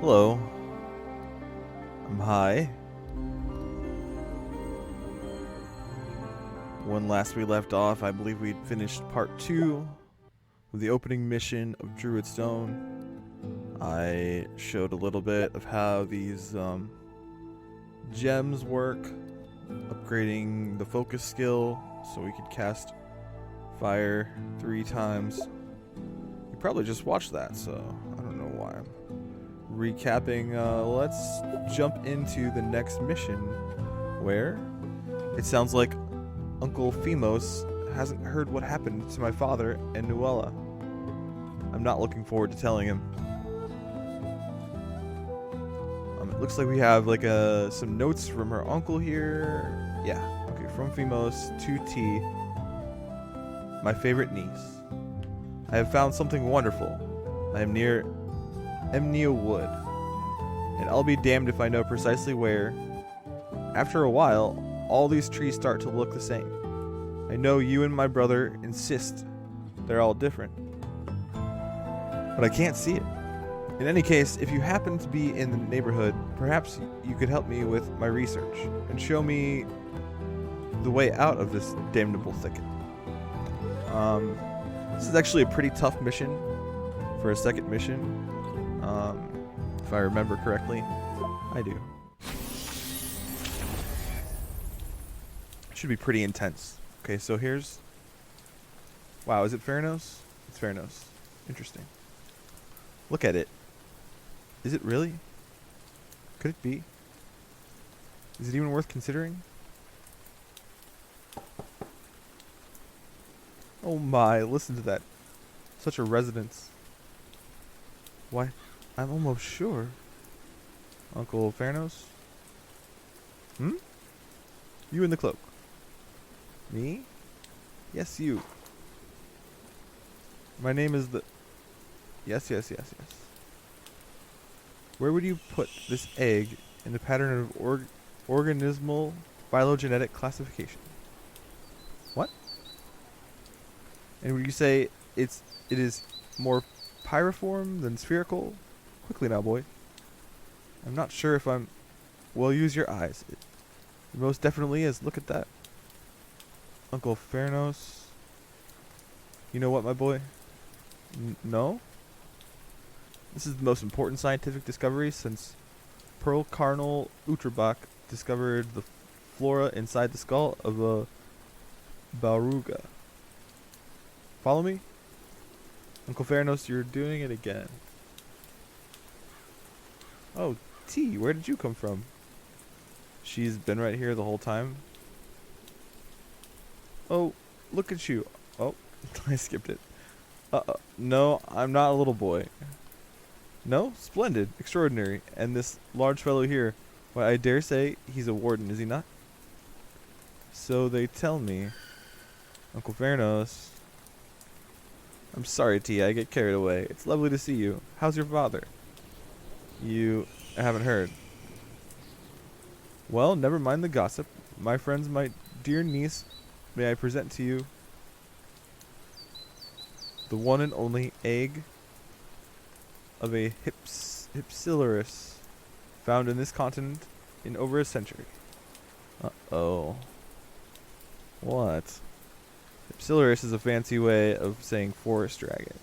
Hello. I'm high. When last we left off, I believe we'd finished part 2 of the opening mission of Druidstone. I showed a little bit of how these gems work, upgrading the focus skill so we could cast fire 3 times. You probably just watched that, so I don't know why I'm recapping. Let's jump into the next mission, where it sounds like Uncle Phemos hasn't heard what happened to my father and Nuella. I'm not looking forward to telling him. It looks like we have like some notes from her uncle here. Yeah, okay, from Phemos to T, my favorite niece. I have found something wonderful. I am near Emnia Wood, and I'll be damned if I know precisely where. After a while, all these trees start to look the same. I know you and my brother insist they're all different, but I can't see it. In any case, if you happen to be in the neighborhood, perhaps you could help me with my research and show me the way out of this damnable thicket. This is actually a pretty tough mission for a second mission, if I remember correctly. I do. It should be pretty intense. Okay, so here's... Wow, is it Theranos? It's Theranos. Interesting. Look at it. Is it really? Could it be? Is it even worth considering? Oh my, listen to that. Such a resonance. Why, I'm almost sure. Uncle Theranos? Hmm? You in the cloak. Me? Yes, you. My name is the... Yes. Where would you put this egg in the pattern of organismal phylogenetic classification? What? And would you say it is more pyriform than spherical? Quickly now, boy. I'm not sure if I'm... Well, use your eyes. It most definitely is. Look at that. Uncle Theranos. You know what, my boy? No? This is the most important scientific discovery since Pearl Carnal Utrerbach discovered the flora inside the skull of a Baruga. Follow me? Uncle Theranos, you're doing it again. Oh, T, where did you come from? She's been right here the whole time. Oh, look at you. Oh, I skipped it. No, I'm not a little boy. No? Splendid. Extraordinary. And this large fellow here, why, I dare say he's a warden, is he not? So they tell me. Uncle Theranos. I'm sorry, T, I get carried away. It's lovely to see you. How's your father? You haven't heard. Well, never mind the gossip. My friends, my dear niece, may I present to you the one and only egg of a Hypsilaris found in this continent in over a century. Uh-oh. What? Hypsilaris is a fancy way of saying forest dragon.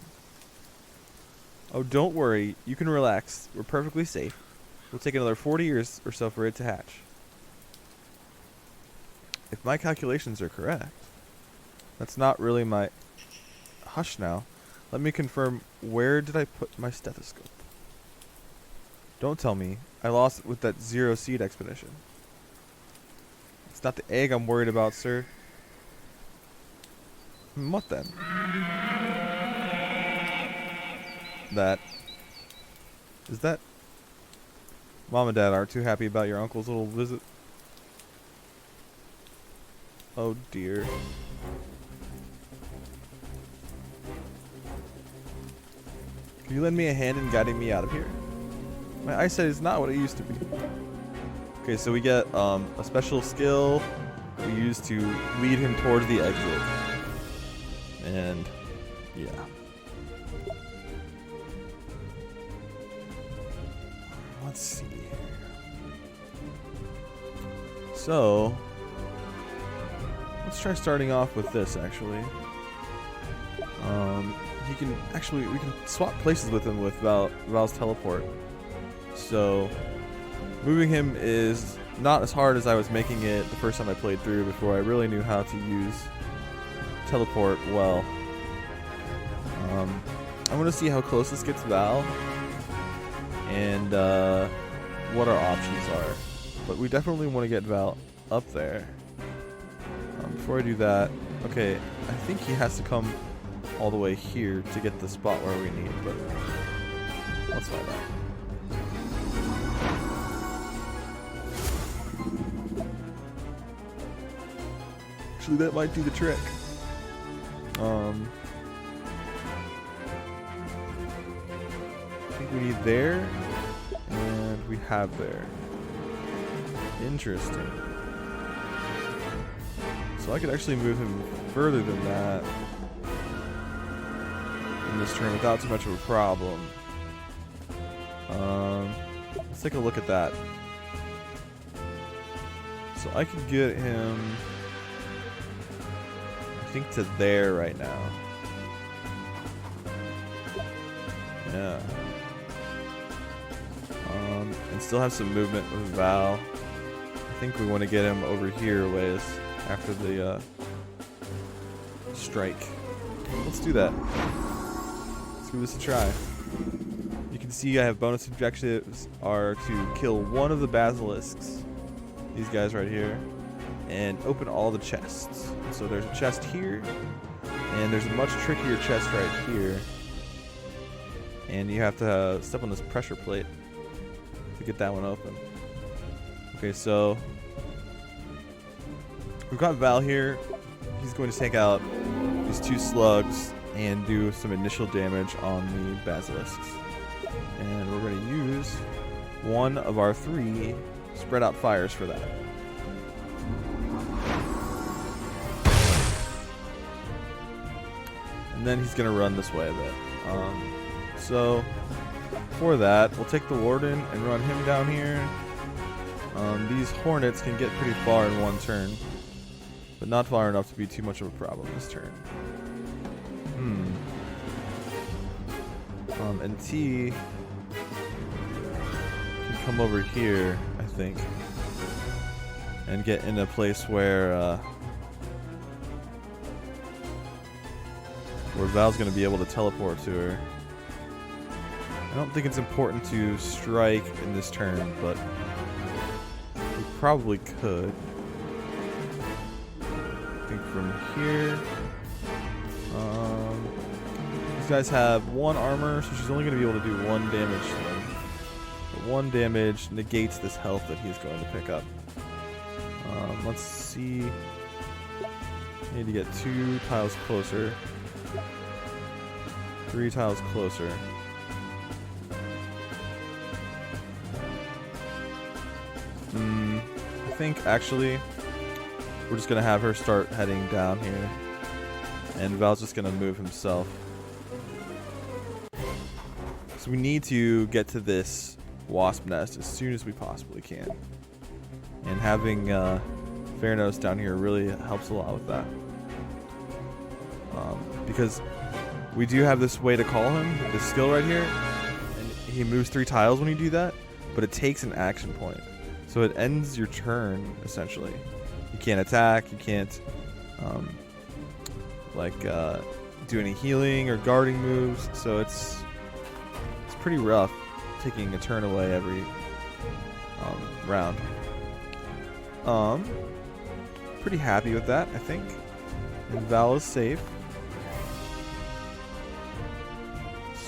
Oh, don't worry. You can relax. We're perfectly safe. It'll take another 40 years or so for it to hatch. If my calculations are correct, that's not really my... Hush now. Let me confirm, where did I put my stethoscope? Don't tell me. I lost it with that Zero Seed expedition. It's not the egg I'm worried about, sir. What then? That... Is that... Mom and Dad aren't too happy about your uncle's little visit. Oh dear. Can you lend me a hand in guiding me out of here? My eyesight is not what it used to be. Okay, so we get a special skill we use to lead him towards the exit. And yeah. Let's see. So, let's try starting off with this, actually. We can swap places with him with Val's teleport. So, moving him is not as hard as I was making it the first time I played through before I really knew how to use teleport well. I want to see how close this gets Val and what our options are. But we definitely want to get Val up there. Before I do that, okay, I think he has to come all the way here to get the spot where we need, but let's find out. Actually, that might do the trick. I think we need there, and we have there. Interesting. So I could actually move him further than that in this turn without too much of a problem. Let's take a look at that. So I could get him, I think, to there right now. Yeah. And still have some movement with Val. I think we want to get him over here a ways after the strike. Let's do that. Let's give this a try. You can see I have bonus objectives are to kill one of the basilisks, these guys right here, and open all the chests. So there's a chest here, and there's a much trickier chest right here. And you have to step on this pressure plate to get that one open. Okay, so we've got Val here. He's going to take out these two slugs and do some initial damage on the basilisks. And we're going to use one of our 3 spread out fires for that. And then he's going to run this way a bit. So for that, we'll take the warden and run him down here. These hornets can get pretty far in one turn, but not far enough to be too much of a problem this turn. And T can come over here, I think, and get in a place where Val's going to be able to teleport to her. I don't think it's important to strike in this turn, but we probably could. I think from here. These guys have 1 armor, so she's only going to be able to do 1 damage to them. But 1 damage negates this health that he's going to pick up. Let's see. I need to get 2 tiles closer. 3 tiles closer. I think actually we're just going to have her start heading down here. And Val's just going to move himself. So we need to get to this wasp nest as soon as we possibly can. And having Theranos down here really helps a lot with that. Because we do have this way to call him, this skill right here. And he moves 3 tiles when you do that, but it takes an action point. So it ends your turn, essentially. You can't attack, you can't do any healing or guarding moves, so it's pretty rough taking a turn away every round. Pretty happy with that, I think. And Val is safe.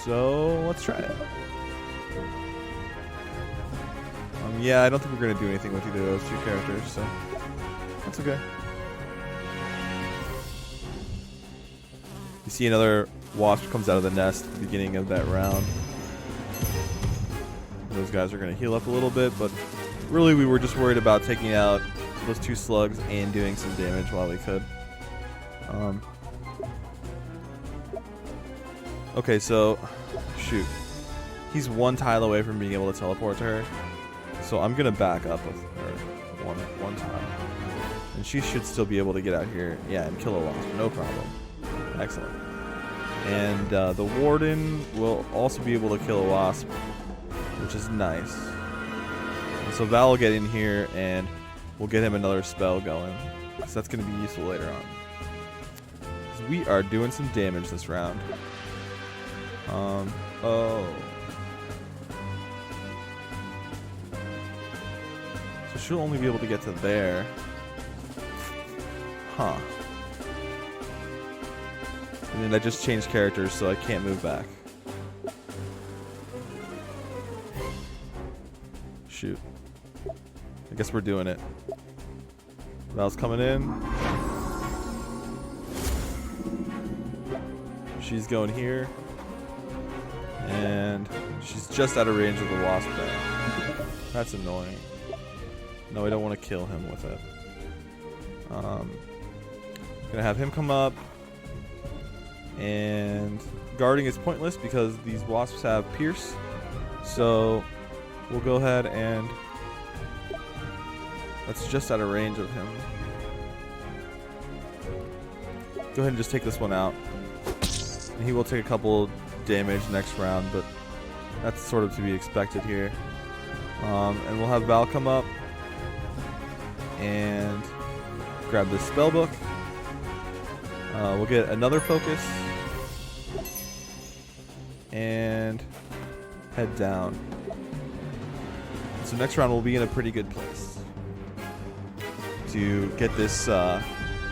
So let's try it. Yeah, I don't think we're going to do anything with either of those 2 characters, so that's okay. You see another wasp comes out of the nest at the beginning of that round. Those guys are going to heal up a little bit, but really we were just worried about taking out those 2 slugs and doing some damage while we could. Okay, so shoot. He's one tile away from being able to teleport to her. So I'm going to back up with her one tile. And she should still be able to get out here. Yeah, and kill a wasp. No problem. Excellent. And the warden will also be able to kill a wasp, which is nice. And so Val will get in here and we'll get him another spell going. So that's going to be useful later on. So we are doing some damage this round. Oh. So she'll only be able to get to there. Huh. And then I just changed characters so I can't move back. Shoot. I guess we're doing it. Val's coming in. She's going here. And she's just out of range of the wasp there. That's annoying. No, I don't want to kill him with it. Gonna have him come up. And guarding is pointless because these wasps have pierce. So we'll go ahead and that's just out of range of him. Go ahead and just take this one out. And he will take a couple damage next round, but that's sort of to be expected here. And we'll have Val come up and grab this spell book. We'll get another focus and head down. So next round we'll be in a pretty good place to get this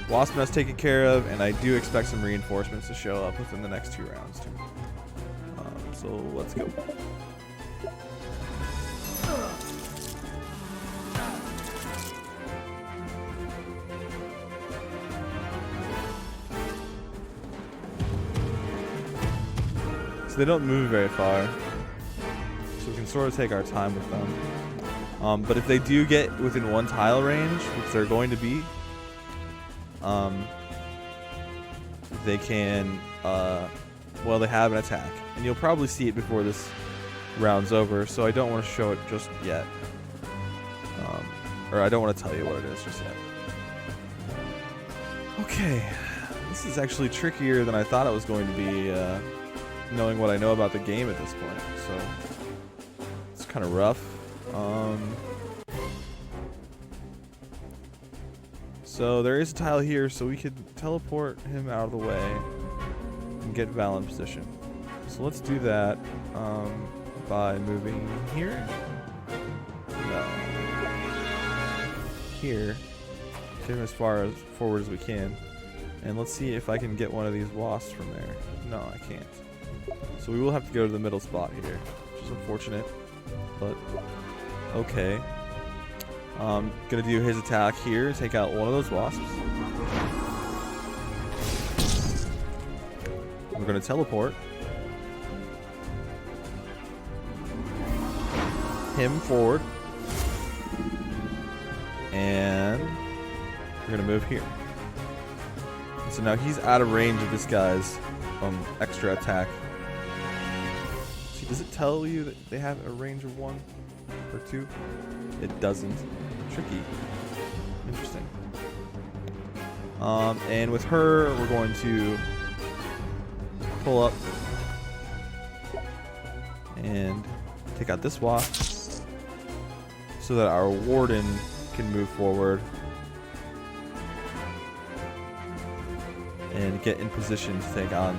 wasp nest taken care of, and I do expect some reinforcements to show up within the next 2 rounds too. So let's go. So they don't move very far, so we can sort of take our time with them. But if they do get within 1 tile range, which they're going to be, they can, well, they have an attack. And you'll probably see it before this round's over, so I don't want to show it just yet. Or I don't want to tell you what it is just yet. Okay, this is actually trickier than I thought it was going to be, knowing what I know about the game at this point. So it's kind of rough. So there is a tile here, so we could teleport him out of the way and get Val in position. So let's do that by moving here. No. Here. Get him as far as forward as we can. And let's see if I can get one of these wasps from there. No, I can't. So we will have to go to the middle spot here, which is unfortunate, but okay. Gonna do his attack here, take out one of those wasps. We're gonna teleport him forward, and we're gonna move here. So now he's out of range of this guy's extra attack. See, does it tell you that they have a range of 1 or 2? It doesn't. Tricky. Interesting. And with her, we're going to pull up and take out this wasp so that our warden can move forward and get in position to take on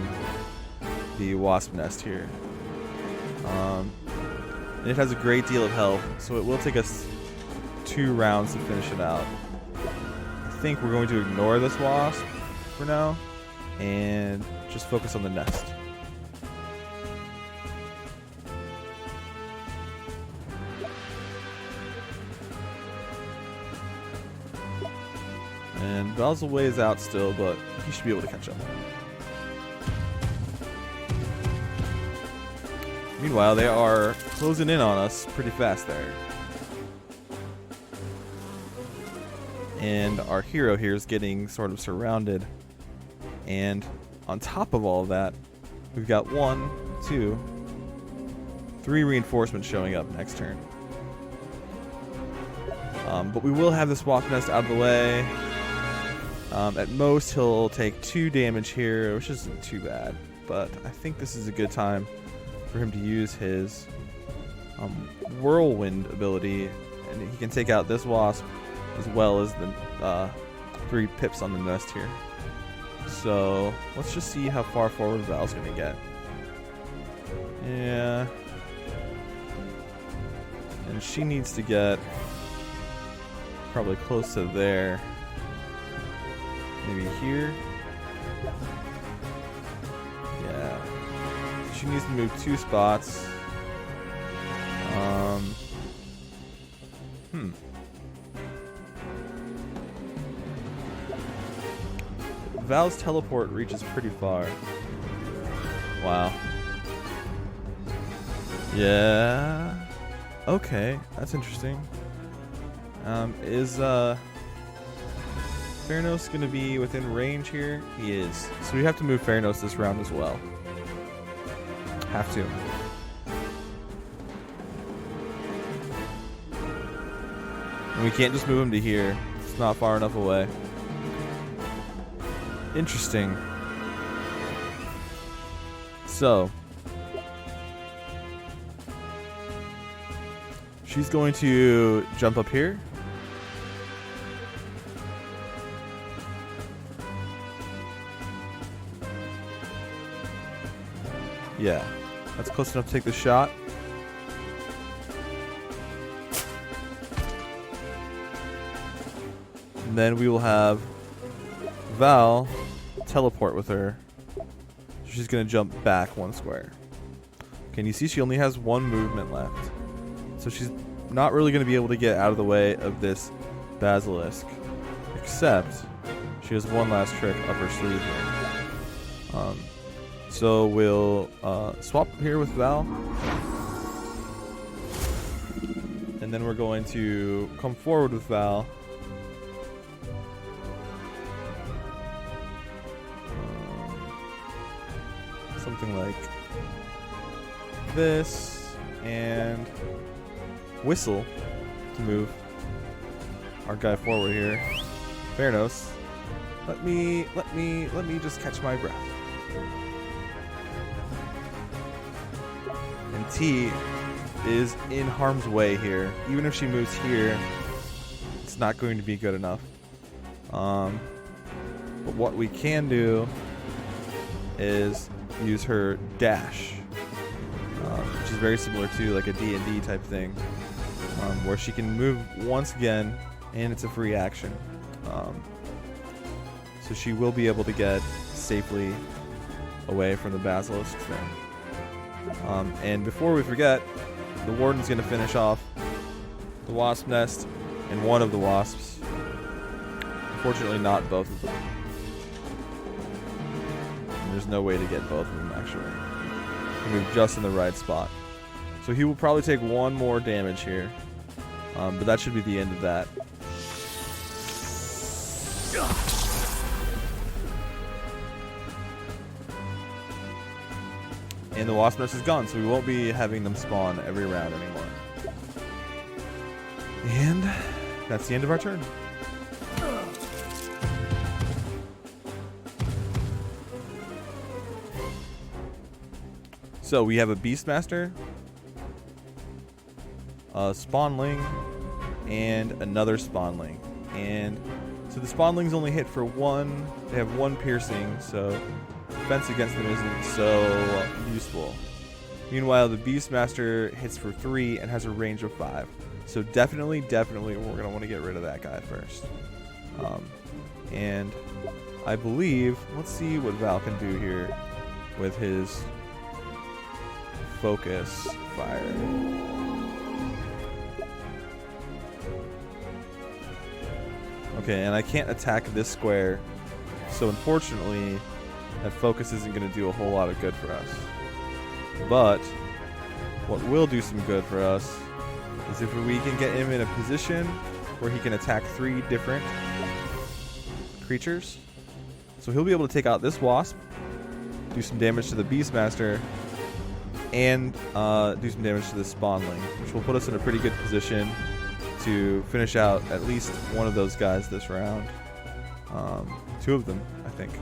the wasp nest here. And it has a great deal of health, so it will take us 2 rounds to finish it out. I think we're going to ignore this wasp for now and just focus on the nest. And Val's a ways out still, but he should be able to catch up. Meanwhile, they are closing in on us pretty fast there. And our hero here is getting sort of surrounded. And on top of all of that, we've got 1, 2, 3 reinforcements showing up next turn. But we will have this Wasp Nest out of the way. At most, he'll take 2 damage here, which isn't too bad. But I think this is a good time for him to use his Whirlwind ability. And he can take out this Wasp as well as the 3 pips on the nest here. So let's just see how far forward Val's going to get. Yeah. And she needs to get probably close to there. Maybe here. Yeah. She needs to move 2 spots. Val's teleport reaches pretty far. Wow. Yeah. Okay, that's interesting. Is Theranos gonna be within range here? He is. So we have to move Theranos this round as well. Have to. And we can't just move him to here. It's not far enough away. Interesting. So she's going to jump up here. Yeah, that's close enough to take the shot. And then we will have Val teleport with her. She's going to jump back 1 square. Can you see she only has 1 movement left? So she's not really going to be able to get out of the way of this Basilisk. Except she has 1 last trick up her sleeve here. So we'll swap here with Val. And then we're going to come forward with Val. Something like this, and whistle to move our guy forward here. Theranos, let me just catch my breath. And T is in harm's way here. Even if she moves here, it's not going to be good enough. But what we can do is use her dash, which is very similar to like a D&D type thing, where she can move once again and it's a free action. So she will be able to get safely away from the Basilisk thing. And before we forget, the Warden's going to finish off the Wasp Nest and 1 of the Wasps. Unfortunately, not both of them. There's no way to get both of them, actually. He moved just in the right spot. So he will probably take 1 more damage here. But that should be the end of that. And the Wasp Nest is gone, so we won't be having them spawn every round anymore. And that's the end of our turn. So we have a Beastmaster, a Spawnling, and another Spawnling. And so the Spawnlings only hit for 1. They have 1 piercing, so defense against them isn't so useful. Meanwhile, the Beastmaster hits for 3 and has a range of 5. So definitely we're going to want to get rid of that guy first. And I believe, let's see what Val can do here with his focus fire. Okay, and I can't attack this square, so unfortunately that focus isn't going to do a whole lot of good for us. But what will do some good for us is if we can get him in a position where he can attack 3 different creatures. So he'll be able to take out this Wasp, do some damage to the Beastmaster, and do some damage to this spawnling, which will put us in a pretty good position to finish out at least one of those guys this round. 2 of them, I think.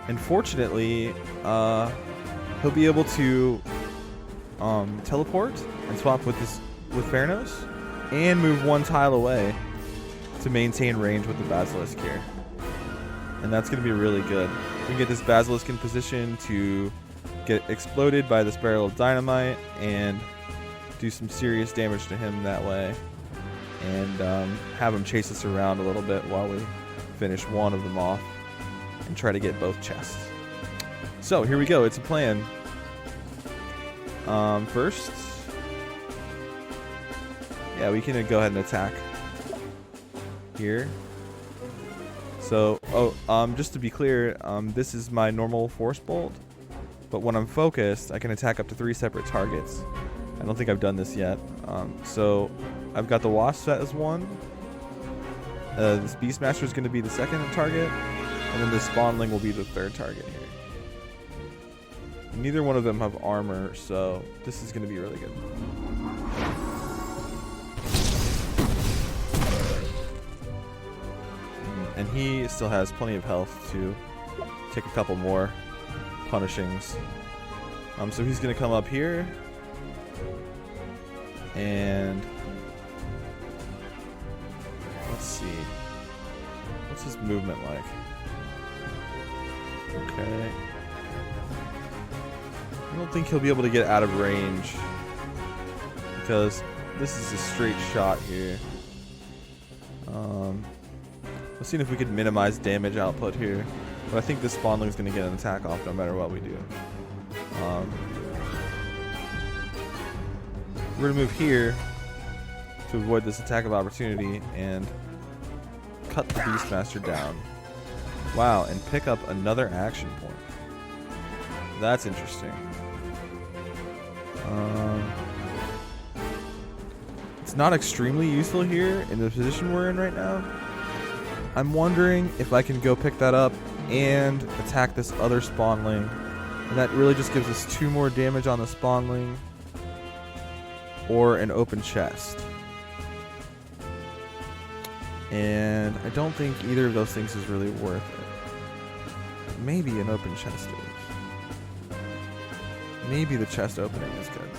And fortunately, he'll be able to teleport and swap with Theranos and move 1 tile away to maintain range with the Basilisk here. And that's going to be really good. We can get this Basilisk in position to get exploded by this barrel of dynamite and do some serious damage to him that way. And have him chase us around a little bit while we finish one of them off and try to get both chests. So here we go. It's a plan. First, yeah, we can go ahead and attack here. So, just to be clear, this is my normal force bolt, but when I'm focused, I can attack up to 3 separate targets. I don't think I've done this yet. So I've got the Wasp set as one. This Beastmaster is going to be the second target, and then the Spawnling will be the third target here. Neither one of them have armor, so this is going to be really good. And he still has plenty of health to take a couple more punishings. So he's going to come up here. And let's see. What's his movement like? Okay. I don't think he'll be able to get out of range because this is a straight shot here. Let's see if we could minimize damage output here. But I think this Spawnling is going to get an attack off no matter what we do. We're going to move here to avoid this attack of opportunity and cut the Beastmaster down. Wow, and pick up another action point. That's interesting. It's not extremely useful here in the position we're in right now. I'm wondering if I can go pick that up and attack this other Spawnling. And that really just gives us 2 more damage on the Spawnling. Or an open chest. And I don't think either of those things is really worth it. Maybe an open chest is. Maybe the chest opening is good.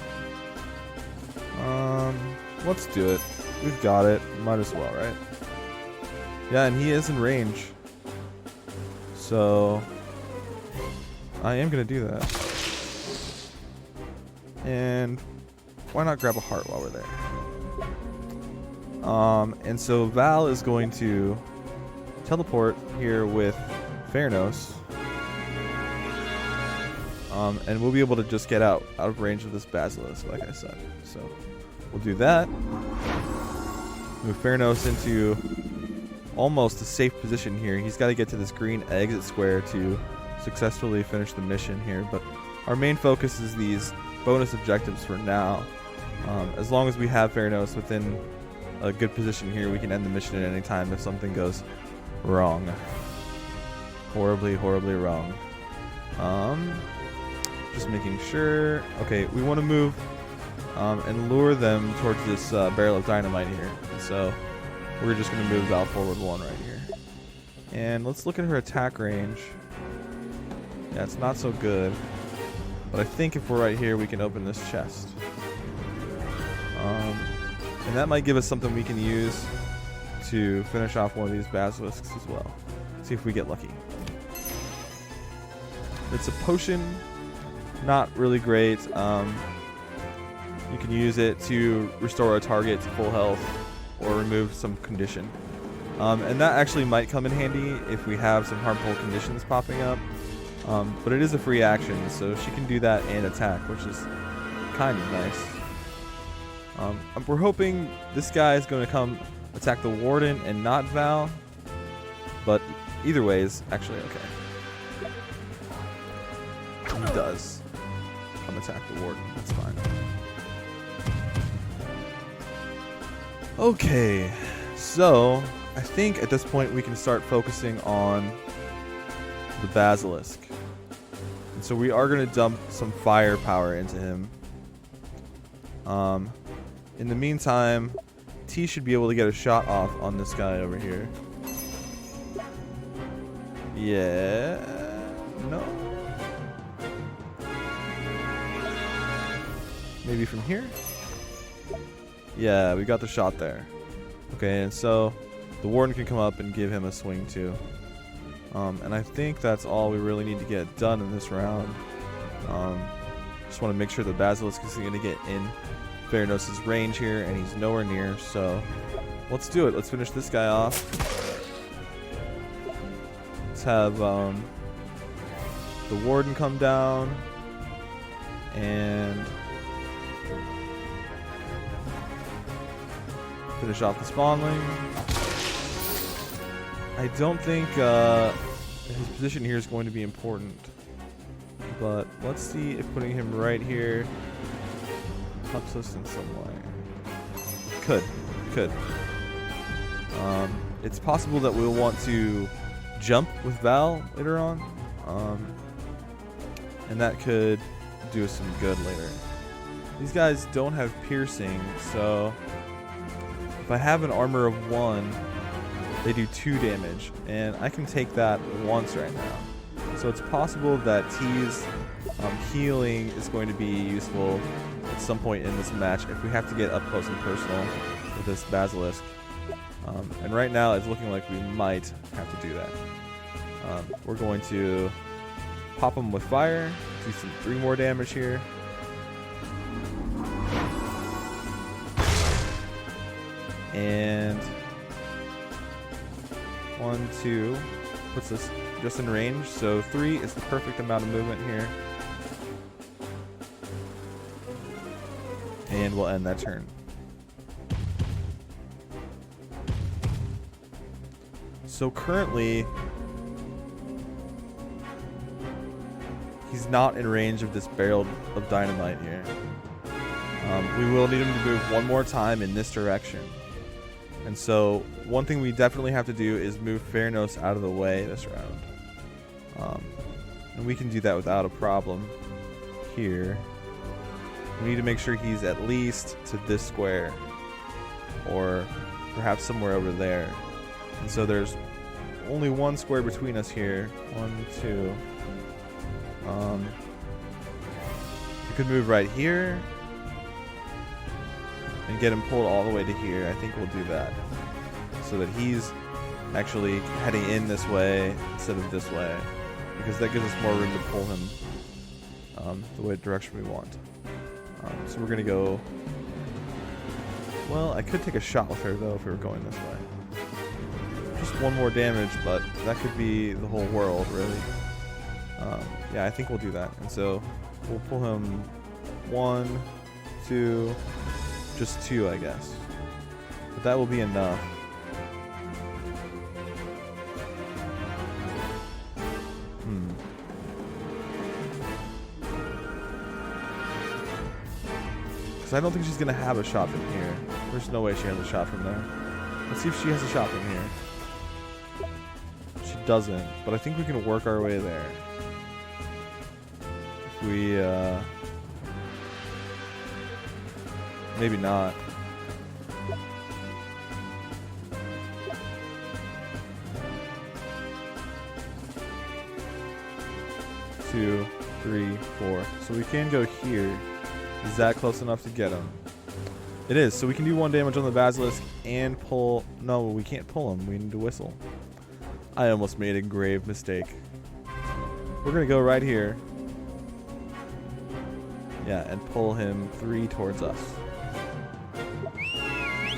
Let's do it. We've got it. Might as well, right? Yeah, and he is in range. So I am going to do that. And why not grab a heart while we're there? And so Val is going to teleport here with Theranos. And we'll be able to just get out of range of this Basilisk, like I said. So we'll do that. Move Theranos into almost a safe position here. He's got to get to this green exit square to successfully finish the mission here. But our main focus is these bonus objectives for now. As long as we have Theranos within a good position here, we can end the mission at any time if something goes wrong. Horribly, horribly wrong. Just making sure. Okay, we want to move and lure them towards this barrel of dynamite here. And so we're just going to move Val forward 1 right here. And let's look at her attack range. Yeah, it's not so good. But I think if we're right here, we can open this chest. And that might give us something we can use to finish off one of these basilisks as well. See if we get lucky. It's a potion. Not really great. You can use it to restore a target to full health or remove some condition. And that actually might come in handy if we have some harmful conditions popping up. But it is a free action, so she can do that and attack, which is kind of nice. We're hoping this guy is going to come attack the Warden and not Val, but either way is actually okay. He does come attack the Warden, that's fine. Okay, so I think at this point we can start focusing on the Basilisk. And so we are going to dump some firepower into him. In the meantime, T should be able to get a shot off on this guy over here. Yeah. No. Maybe from here? Yeah, we got the shot there. Okay, and so the Warden can come up and give him a swing too. And I think that's all we really need to get done in this round. Just want to make sure the Basilisk is going to get in Theranos' range here, and he's nowhere near, so let's do it. Let's finish this guy off. Let's have the Warden come down and finish off the spawnling. I don't think his position here is going to be important, but let's see if putting him right here helps us in some way. Could. It's possible that we'll want to jump with Val later on, and that could do us some good later. These guys don't have piercing, so if I have an armor of 1, they do 2 damage, and I can take that once right now. So it's possible that T's healing is going to be useful at some point in this match if we have to get up close and personal with this Basilisk. And right now it's looking like we might have to do that. We're going to pop him with fire, do some 3 more damage here. And 1, 2 puts us just in range, so 3 is the perfect amount of movement here. And we'll end that turn. So currently, he's not in range of this barrel of dynamite here. We will need him to move 1 more time in this direction. And so one thing we definitely have to do is move Theranos out of the way this round. And we can do that without a problem here. We need to make sure he's at least to this square, or perhaps somewhere over there. And so there's only 1 square between us here. 1, 2. We could move right here and get him pulled all the way to here. I think we'll do that so that he's actually heading in this way instead of this way, because that gives us more room to pull him the direction we want. So we're gonna go. Well, I could take a shot with her though if we were going this way. Just 1 more damage, but that could be the whole world, really. Yeah, I think we'll do that. And so we'll pull him 1, 2, just 2, I guess. But that will be enough. Because I don't think she's going to have a shot from here. There's no way she has a shot from there. Let's see if she has a shot from here. She doesn't, but I think we can work our way there. If we, maybe not. Two, 3, 4. So we can go here. Is that close enough to get him? It is. So we can do 1 damage on the Basilisk and pull. No, we can't pull him. We need to whistle. I almost made a grave mistake. We're going to go right here. Yeah, and pull him 3 towards us.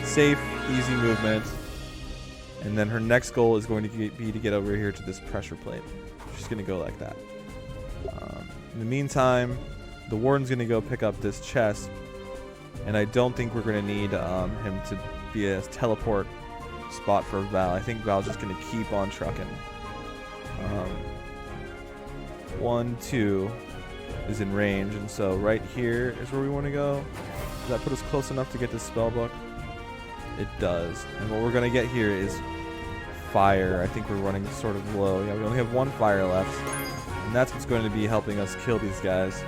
Safe, easy movement. And then her next goal is going to be to get over here to this pressure plate. She's going to go like that. In the meantime, the Warden's going to go pick up this chest. And I don't think we're going to need him to be a teleport spot for Val. I think Val's just going to keep on trucking. 1, 2 is in range, and so right here is where we want to go. Does that put us close enough to get this spell book? It does. And what we're going to get here is fire. I think we're running sort of low. Yeah, we only have 1 fire left. And that's what's going to be helping us kill these guys.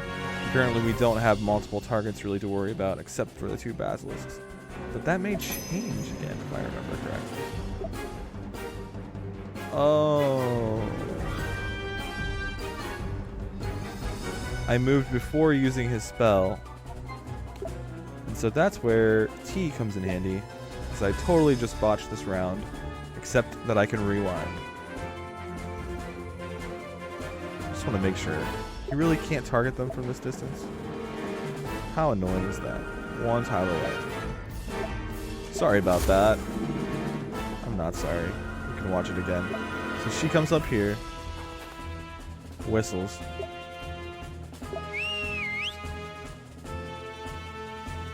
Apparently we don't have multiple targets really to worry about except for the 2 basilisks. But that may change again if I remember correctly. Oh. I moved before using his spell. And so that's where T comes in handy. Because I totally just botched this round. Except that I can rewind. Just want to make sure. You really can't target them from this distance? How annoying is that? 1 tile away. Sorry about that. I'm not sorry. You can watch it again. So she comes up here. Whistles.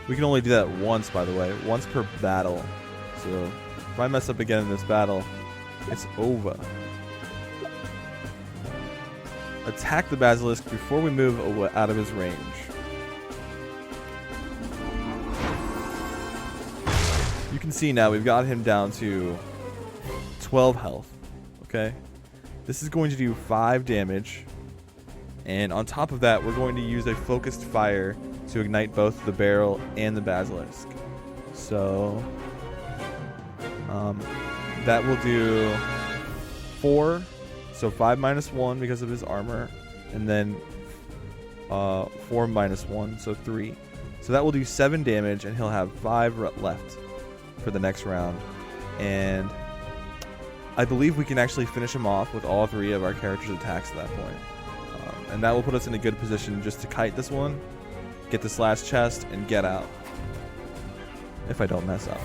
We can only do that once, by the way. Once per battle. So if I mess up again in this battle, it's over. Attack the basilisk before we move out of his range. You can see now we've got him down to 12 health. Okay? This is going to do 5 damage. And on top of that, we're going to use a focused fire to ignite both the barrel and the basilisk. So that will do 4. So 5 minus 1 because of his armor. And then 4 minus 1, so 3. So that will do 7 damage, and he'll have 5 left for the next round. And I believe we can actually finish him off with all 3 of our characters' attacks at that point. And that will put us in a good position just to kite this one, get this last chest, and get out. If I don't mess up.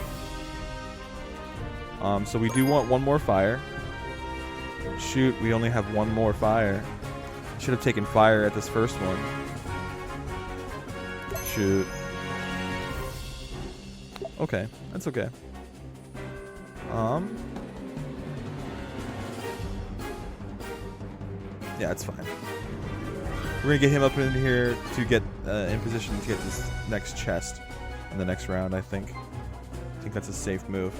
So we do want 1 more fire. Shoot, we only have 1 more fire. Should have taken fire at this first one. Shoot. Okay, that's okay. Yeah, it's fine. We're gonna get him up in here to get in position to get this next chest in the next round, I think. I think that's a safe move.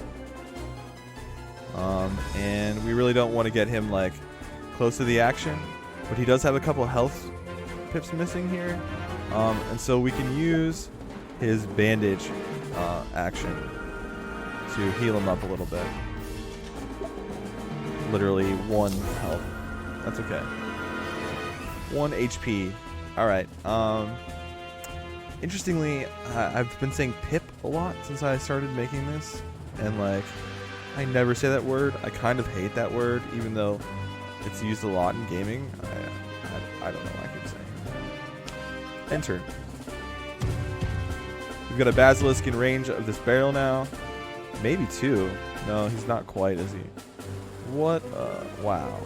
And we really don't want to get him like close to the action, but he does have a couple health pips missing here, and so we can use his bandage action to heal him up a little bit. Literally 1 health. That's okay. 1 HP. All right. Interestingly, I've been saying pip a lot since I started making this, and like I never say that word. I kind of hate that word, even though it's used a lot in gaming. I don't know why I keep saying it. Enter. We've got a basilisk in range of this barrel now. Maybe 2. No, he's not quite, is he? What? Wow.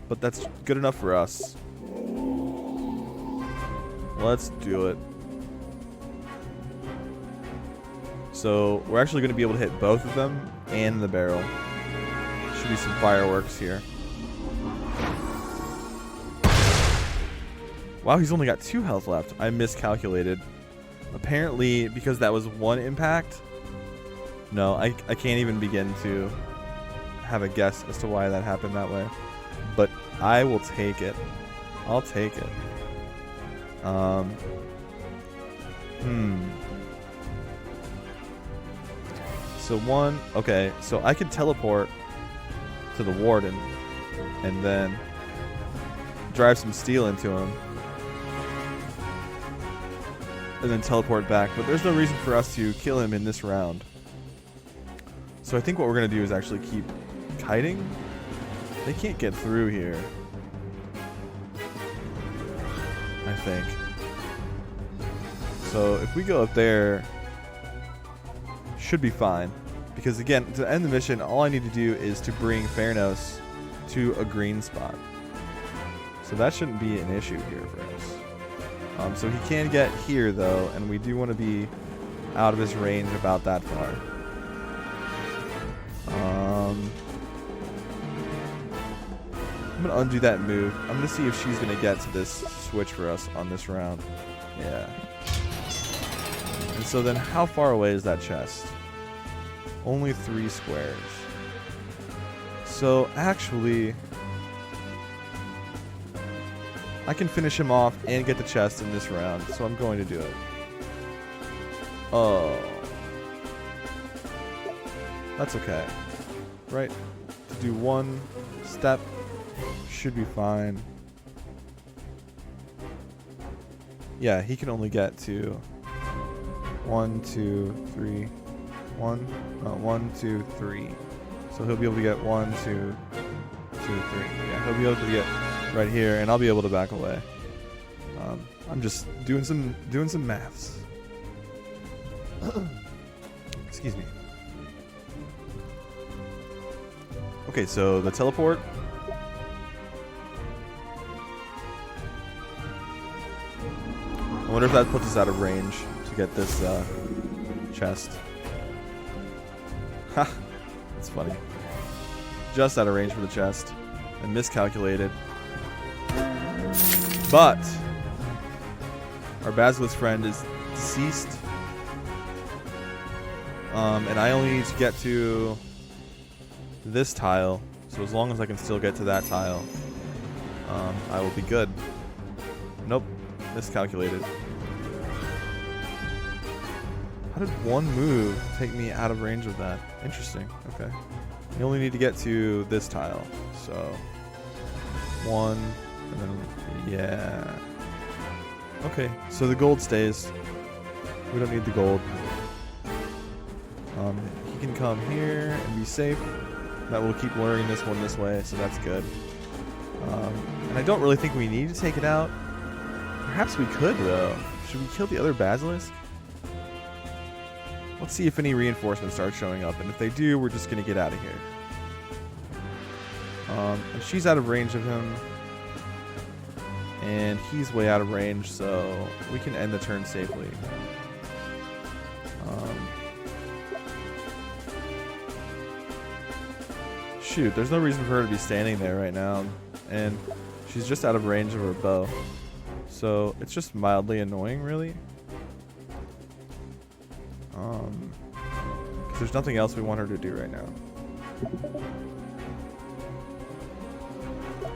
But that's good enough for us. Let's do it. So we're actually going to be able to hit both of them and the barrel. Should be some fireworks here. Wow, he's only got 2 health left. I miscalculated. Apparently, because that was 1 impact. No, I can't even begin to have a guess as to why that happened that way. But I will take it. I'll take it. So 1, okay, so I can teleport to the warden and then drive some steel into him and then teleport back, but there's no reason for us to kill him in this round. So I think what we're going to do is actually keep kiting. They can't get through here, I think. So if we go up there, should be fine. Because again, to end the mission, all I need to do is to bring Theranos to a green spot. So that shouldn't be an issue here for us. So he can get here though, and we do want to be out of his range about that far. I'm going to undo that move. I'm going to see if she's going to get to this switch for us on this round. Yeah. And so then how far away is that chest? Only 3 squares. So actually, I can finish him off and get the chest in this round, so I'm going to do it. Oh. That's okay. Right? To do 1 step should be fine. Yeah, he can only get to 1, 2, 3. 1, 2, 3. So he'll be able to get 1, 2, 2, 3. Yeah, he'll be able to get right here, and I'll be able to back away. I'm just doing some maths. Excuse me. Okay, so the teleport. I wonder if that puts us out of range to get this chest. Ha! That's funny. Just out of range for the chest. And miscalculated. But our basilisk friend is deceased. And I only need to get to this tile. So as long as I can still get to that tile, I will be good. Nope. Miscalculated. How did one move take me out of range of that? Interesting. Okay. You only need to get to this tile. So 1, and then yeah. Okay. So the gold stays. We don't need the gold. He can come here and be safe. That will keep luring this one this way, so that's good. And I don't really think we need to take it out. Perhaps we could, though. Should we kill the other basilisk? Let's see if any reinforcements start showing up, and if they do, we're just going to get out of here. And she's out of range of him. And he's way out of range, so we can end the turn safely. Shoot, there's no reason for her to be standing there right now. And she's just out of range of her bow. So it's just mildly annoying, really. Because there's nothing else we want her to do right now.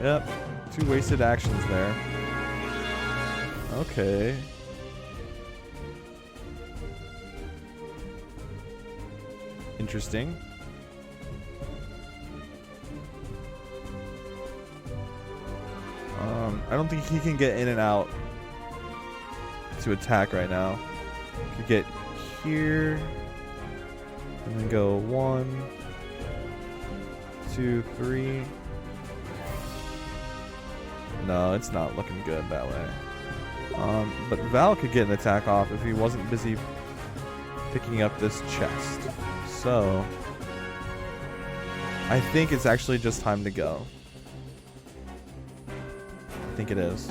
Yep, 2 wasted actions there. Okay. Interesting. I don't think he can get in and out to attack right now. Could get here and then go 1, 2, 3. No, it's not looking good that way. But Val could get an attack off if he wasn't busy picking up this chest. So I think it's actually just time to go. I think it is.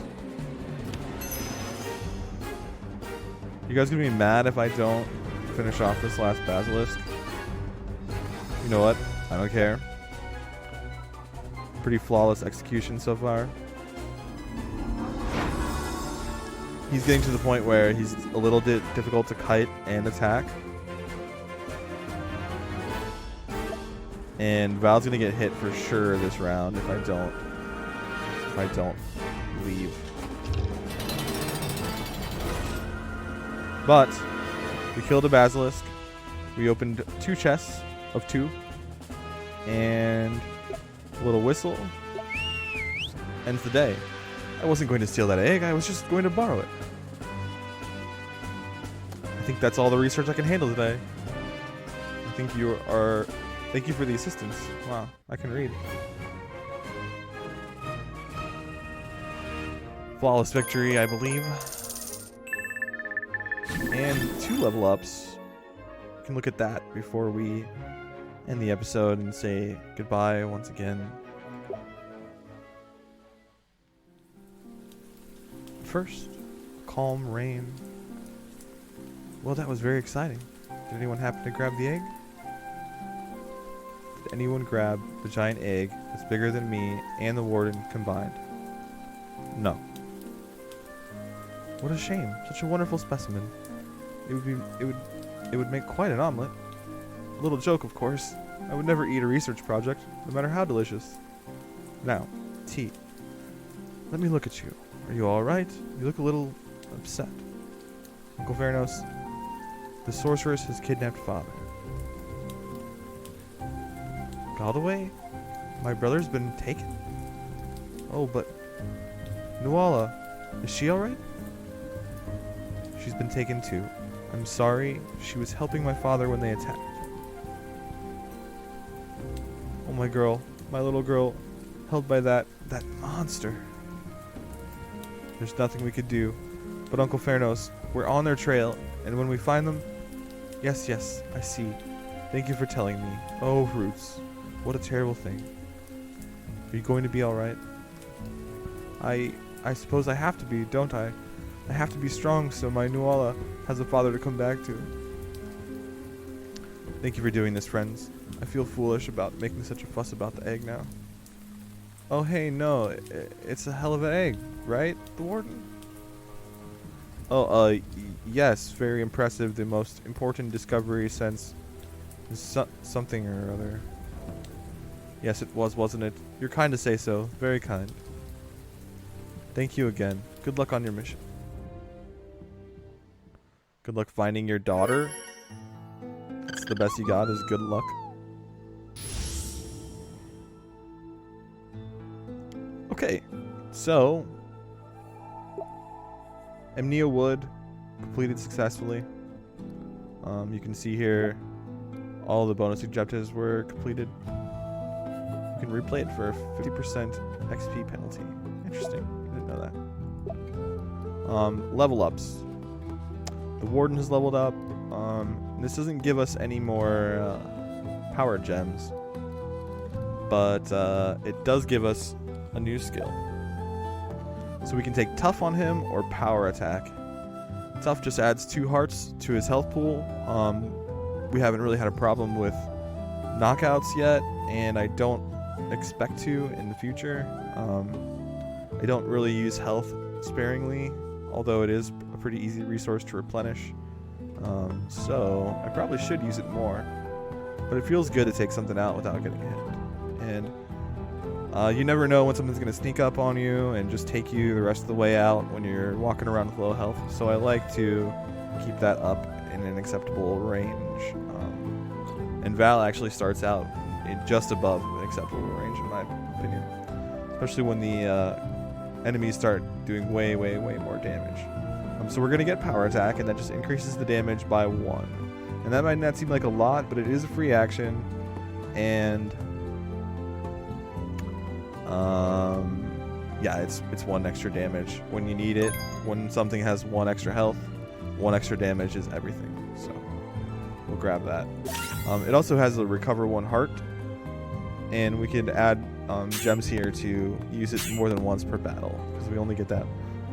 You guys gonna be mad if I don't finish off this last basilisk? You know what? I don't care. Pretty flawless execution so far. He's getting to the point where he's a little bit difficult to kite and attack. And Val's gonna get hit for sure this round if I don't leave. But we killed a basilisk. We opened 2 chests of 2. And a little whistle ends the day. I wasn't going to steal that egg, I was just going to borrow it. I think that's all the research I can handle today. I think you are... Thank you for the assistance. Wow, I can read. Flawless victory, I believe. And 2 level ups. We can look at that before we end the episode and say goodbye once again. First, calm rain. Well, that was very exciting. Did anyone happen to grab the egg? Did anyone grab the giant egg that's bigger than me and the warden combined? No. What a shame. Such a wonderful specimen. It would make quite an omelet. Little joke, of course. I would never eat a research project, no matter how delicious. Now, T. Let me look at you. Are you alright? You look a little upset. Uncle Theranos, the sorceress has kidnapped father. Galdaway? My brother's been taken? Oh, but... Nuala, is she alright? She's been taken too. I'm sorry. She was helping my father when they attacked. Oh, my girl. My little girl. Held by that monster. There's nothing we could do. But Uncle Theranos, we're on their trail, and when we find them... Yes, I see. Thank you for telling me. Oh, Roots. What a terrible thing. Are you going to be alright? I suppose I have to be, don't I? I have to be strong so my Nuala has a father to come back to. Thank you for doing this, friends. I feel foolish about making such a fuss about the egg now. Oh, hey, no. It's a hell of an egg, right, the Warden? Oh, yes. Very impressive. The most important discovery since something or other. Yes, it was, wasn't it? You're kind to say so. Very kind. Thank you again. Good luck on your mission. Good luck finding your daughter. That's the best you got is good luck. Okay, so Amnia Wood completed successfully. You can see here all the bonus objectives were completed. You can replay it for a 50% XP penalty. Interesting. I didn't know that. Level ups. The Warden has leveled up. This doesn't give us any more power gems, but it does give us a new skill. So we can take Tough on him or Power Attack. Tough just adds 2 hearts to his health pool. We haven't really had a problem with knockouts yet, and I don't expect to in the future. I don't really use health sparingly, although it is a pretty easy resource to replenish. So I probably should use it more, but it feels good to take something out without getting hit. And you never know when something's going to sneak up on you and just take you the rest of the way out when you're walking around with low health. So I like to keep that up in an acceptable range. And Val actually starts out in just above an acceptable range, in my opinion. Especially when the enemies start doing way more damage. So we're going to get Power Attack, and that just increases the damage by 1. And that might not seem like a lot, but it is a free action. And yeah, it's 1 extra damage when you need it. When something has 1 extra health, 1 extra damage is everything. So we'll grab that. It also has a recover 1 heart, and we could add gems here to use it more than once per battle, because we only get that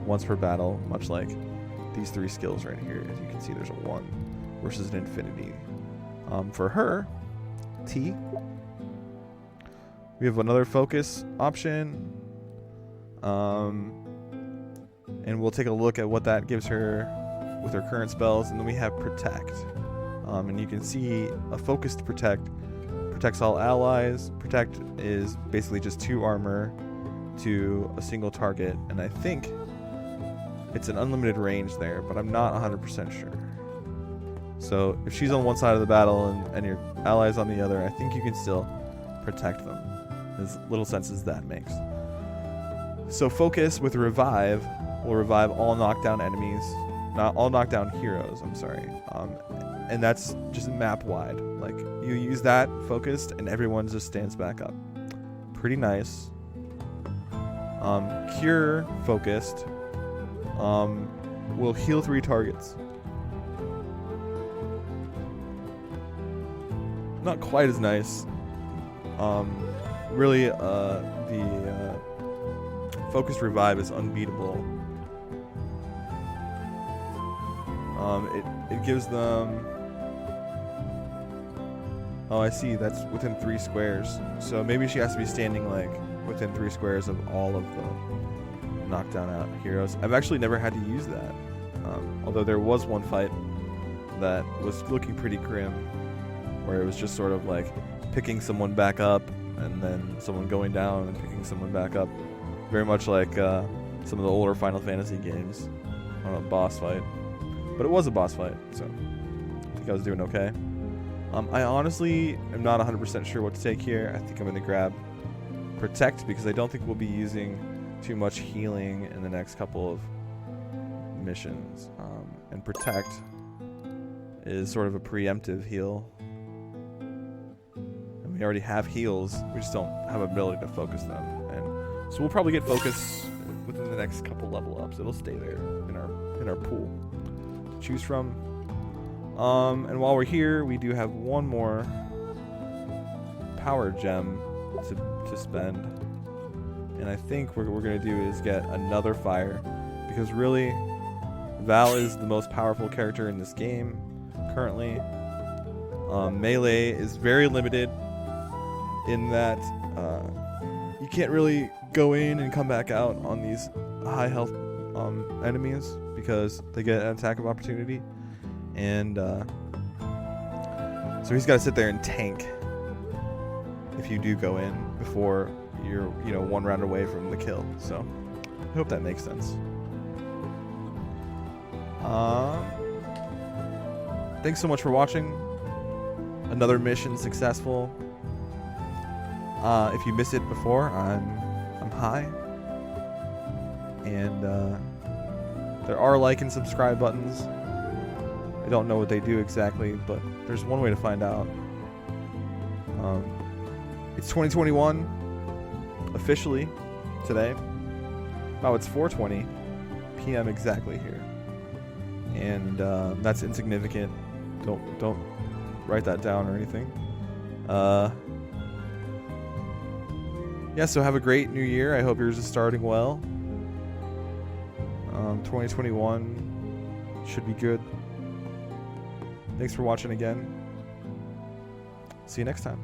once per battle, much like these 3 skills right here. As you can see, there's a 1 versus an infinity. For her, T, we have another focus option, and we'll take a look at what that gives her with her current spells. And then we have Protect, and you can see a focused Protect protects all allies. Protect is basically just 2 armor to a single target, and I think it's an unlimited range there, but I'm not 100% sure. So if she's on one side of the battle and your allies on the other, I think you can still protect them, as little sense as that makes. So Focus with Revive will revive all knockdown enemies, not all knockdown heroes, I'm sorry. And that's just map wide. Like, you use that focused and everyone just stands back up. Pretty nice. Cure focused will heal 3 targets. Not quite as nice. Really, the Focused Revive is unbeatable. It gives them... Oh, I see. That's within 3 squares. So maybe she has to be standing, like, within 3 squares of all of the knockdown out heroes. I've actually never had to use that. Although there was one fight that was looking pretty grim, where it was just sort of like picking someone back up and then someone going down and picking someone back up. Very much like some of the older Final Fantasy games on a boss fight. But it was a boss fight, so I think I was doing okay. I honestly am not 100% sure what to take here. I think I'm going to grab Protect because I don't think we'll be using too much healing in the next couple of missions. And Protect is sort of a preemptive heal. And we already have heals, we just don't have ability to focus them. And so we'll probably get focus within the next couple level ups. It'll stay there in our pool to choose from. And while we're here, we do have one more power gem to spend. And I think what we're going to do is get another fire. Because really, Val is the most powerful character in this game currently. Melee is very limited in that you can't really go in and come back out on these high health enemies because they get an attack of opportunity. And so he's got to sit there and tank if you do go in before you're, one round away from the kill. So I hope that makes sense. Thanks so much for watching. Another mission successful. If you missed it before, I'm high. And there are like and subscribe buttons. I don't know what they do exactly, but there's one way to find out. It's 2021 officially today. Oh, it's 4:20 p.m. exactly here, and that's insignificant. Don't write that down or anything. Yeah. So have a great new year. I hope yours is starting well. 2021 should be good. Thanks for watching again. See you next time.